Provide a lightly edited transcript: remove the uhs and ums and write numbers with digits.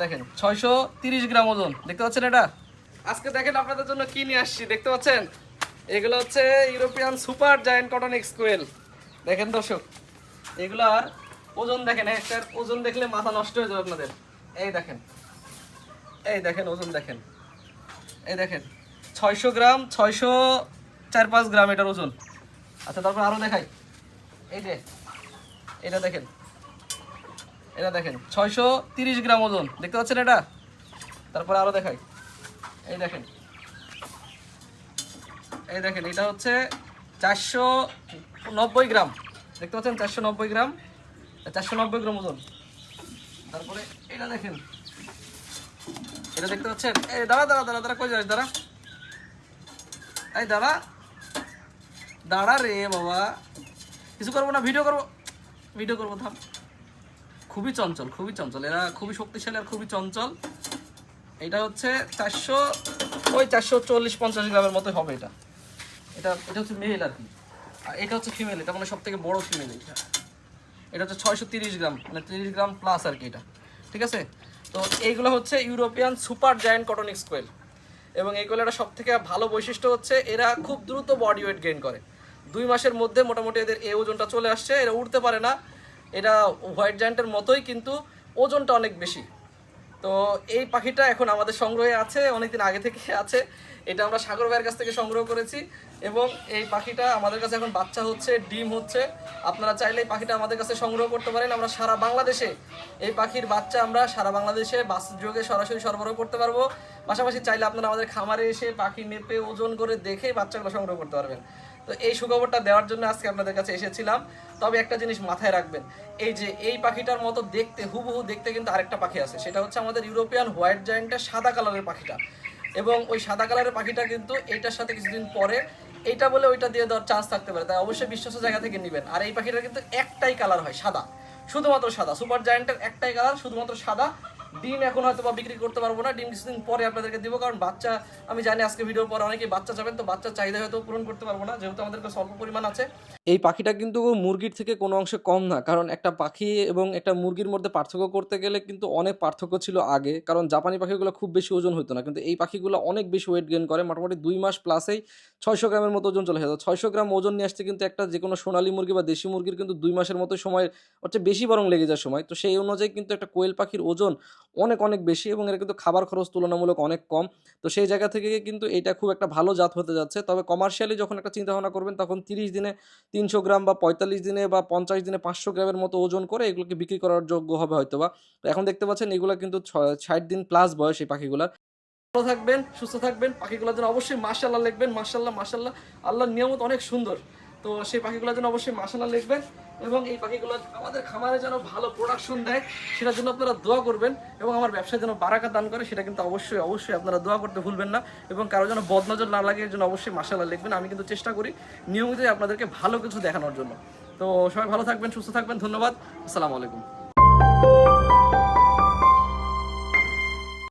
দেখেন 630 গ্রাম ওজন, দেখতে পাচ্ছেন এটা। আজকে দেখেন আপনাদের জন্য কি নিয়ে আসছি, দেখতে পাচ্ছেন এগুলো হচ্ছে European super giant cotton x quail. দেখেন দর্শক, এগুলার ওজন দেখেন, একটার ওজন দেখলে মাথা নষ্ট হয়ে যাবে আপনাদের। এই দেখেন, এই দেখেন ওজন দেখেন, এই দেখেন 600 গ্রাম, 604-5 গ্রাম এটার ওজন। আচ্ছা তারপর আরো দেখাই, এই যে এটা দেখেন, এটা দেখেন 630 গ্রাম ওজন, দেখতে পাচ্ছেন এটা। তারপরে আরো দেখাই, এই দেখেন, এই দেখেন এটা হচ্ছে 490 গ্রাম, দেখতে পাচ্ছেন 490 গ্রাম, 490 গ্রাম ওজন। তারপরে এটা দেখেন, এটা দেখতে পাচ্ছেন, এই দাঁড়া দাঁড়া দাঁড়া দাঁড়া, কই যাস দাঁড়া, এই দাঁড়া দাঁড়া রে বাবা, কিছু করবো না, ভিডিও করবো, ভিডিও করবো থাম। খুবই চঞ্চল, খুবই চঞ্চল, এরা খুবই শক্তিশালী আর খুবই চঞ্চল। এটা হচ্ছে 440-50 গ্রামের মতো হবে এটা। এটা এটা হচ্ছে মেল আর কি, আর এটা হচ্ছে ফিমেল, এটা মানে সব থেকে বড় ফিমেল। এটা হচ্ছে 630 গ্রাম, মানে 30 গ্রাম প্লাস আর কি এটা, ঠিক আছে। তো এইগুলো হচ্ছে European super giant cotton x quail, এবং এই কোয়েলটা সব থেকে ভালো বৈশিষ্ট্য হচ্ছে এরা খুব দ্রুত বডি ওয়েট গেইন করে। 2 মাসের মধ্যে মোটামুটি এদের এই ওজনটা চলে আসছে। এরা উঠতে পারে না, এটা হোয়াইট জায়ান্টের মতোই, কিন্তু ওজনটা অনেক বেশি। তো এই পাখিটা এখন আমাদের সংগ্রহে আছে, অনেকদিন আগে থেকে আছে। এটা আমরা সাগর ভাইয়ের কাছ থেকে সংগ্রহ করেছি, এবং এই পাখিটা আমাদের কাছে এখন বাচ্চা হচ্ছে, ডিম হচ্ছে। আপনারা চাইলে এই পাখিটা আমাদের কাছে সংগ্রহ করতে পারেন। আমরা সারা বাংলাদেশে এই পাখির বাচ্চা আমরা সারা বাংলাদেশে বাস যোগে সরাসরি সরবরাহ করতে পারবো। পাশাপাশি চাইলে আপনারা আমাদের খামারে এসে পাখি মেপে ওজন করে দেখে বাচ্চাগুলো সংগ্রহ করতে পারবেন। তো এই সুখবরটা দেওয়ার জন্য আজকে আপনাদের কাছে এসেছিলাম। তবে একটা জিনিস মাথায় রাখবেন, এই যে এই পাখিটার মতো দেখতে, হুবহু দেখতে কিন্তু আরেকটা পাখি আছে, সেটা হচ্ছে আমাদের ইউরোপিয়ান হোয়াইট জায়ান্টের সাদা কালারের পাখিটা। এবং ওই সাদা কালারের পাখিটা কিন্তু এইটার সাথে কিছুদিন পরে এইটা বলে ওইটা দিয়ে দেওয়ার চান্স থাকতে পারে, তাই অবশ্যই বিশ্বস্ত জায়গা থেকে নেবেন। আর এই পাখিটার কিন্তু একটাই কালার হয়, সাদা, শুধুমাত্র সাদা। সুপার জায়ান্টের একটাই কালার, শুধুমাত্র সাদা। ডিম এখন হয়তো বা বিক্রি করতে পারবো না, ডিম কিছুদিন পরে আপনাদেরকে দিব, কারণ বাচ্চা আমি জানি আজকে ভিডিওর পরে অনেকেই বাচ্চা চাবেন, তো বাচ্চার চাহিদা হয়তো পূরণ করতে পারবো না, যেহেতু আমাদের কাছে স্বল্প পরিমাণ আছে। এই পাখিটা কিন্তু মুরগির থেকে কোনো অংশে কম না, কারণ একটা পাখি এবং একটা মুরগির মধ্যে পার্থক্য করতে গেলে কিন্তু অনেক পার্থক্য ছিল আগে, কারণ জাপানি পাখিগুলো খুব বেশি ওজন হতো না, কিন্তু এই পাখিগুলো অনেক বেশি ওয়েট গেইন করে। মোটামুটি 2 মাস প্লাসেই 600 গ্রামের মতো ওজন চলে যায়। 600 গ্রাম ওজন নিয়ে আসতে কিন্তু একটা যে কোনো সোনালী মুরগি বা দেশি মুরগির কিন্তু 2 মাসের মতো সময় হচ্ছে, বেশি বরং লেগে যায় সময়। তো সেই অনুযায়ী কিন্তু একটা কোয়েল পাখির ওজন অনেক অনেক বেশি, এবং এর কিন্তু খাবার খরচ তুলনামূলক অনেক কম। তো সেই জায়গা থেকে কিন্তু এটা খুব একটা ভালো জাত হতে যাচ্ছে। তবে কমার্শিয়ালি যখন একটা চিন্তা ভাবনা করবেন, তখন 30 দিনে 300 গ্রাম বা 45 দিনে বা 50 দিনে 500 গ্রামের মতো ওজন করে এগুলোকে বিক্রি করার যোগ্য হবে হয়তোবা। তো এখন দেখতে পাচ্ছেন এগুলো কিন্তু 60 দিন প্লাস বয়স এই পাখিগুলার। ভালো থাকবেন, সুস্থ থাকবেন। পাখিগুলোর জন্য অবশ্যই মাশাআল্লাহ লিখবেন, মাশাআল্লাহ মাশাআল্লাহ, আল্লাহর নিয়ামত অনেক সুন্দর। তো সেই পাখিগুলোর জন্য অবশ্যই মাশাআল্লাহ লিখবেন, এবং এই পাখিগুলো আমাদের খামারে যেন ভালো প্রোডাকশন দেয় সেটার জন্য আপনারা দোয়া করবেন, এবং আমার ব্যবসায় যেন বারাকা দান করে সেটা কিন্তু অবশ্যই অবশ্যই আপনারা দোয়া করতে ভুলবেন না, এবং কারো যেন বদনজর না লাগে এর জন্য অবশ্যই মাশাআল্লাহ লিখবেন। আমি কিন্তু চেষ্টা করি নিয়মিতই আপনাদেরকে ভালো কিছু দেখানোর জন্য। তো সবাই ভালো থাকবেন, সুস্থ থাকবেন, ধন্যবাদ, আসসালামু আলাইকুম।